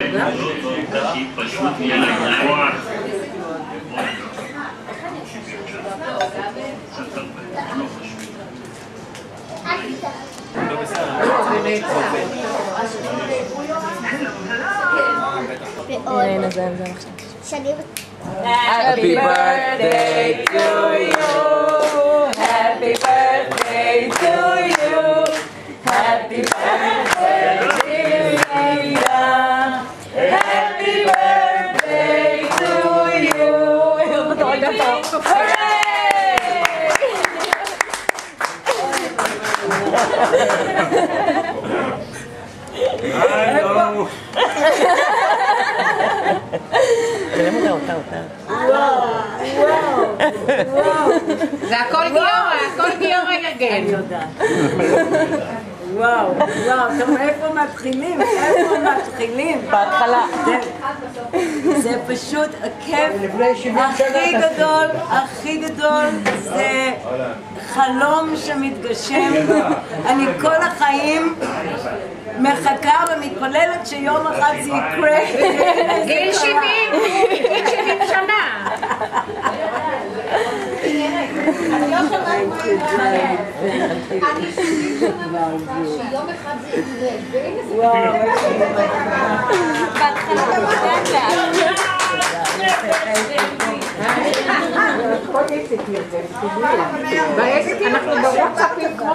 Happy birthday to you. Happy birthday to you. Happy birthday, dear Leila. Happy birthday to you. Hooray! זה הכל גיורא, הכל גיורא יגן. וואו, טוב, איפה מתחילים? בהתחלה. זה פשוט הכיף הכי גדול, זה חלום שמתגשם. אני כל החיים מחכה ומתפללת שיום אחד זה יקרה. גיל 70 שנה. אני לא שמעת מה אני 70 שנה מחכה שיום אחד זה יקרה, והנה זה בהתחלה אנחנו בוואטסאפים כמו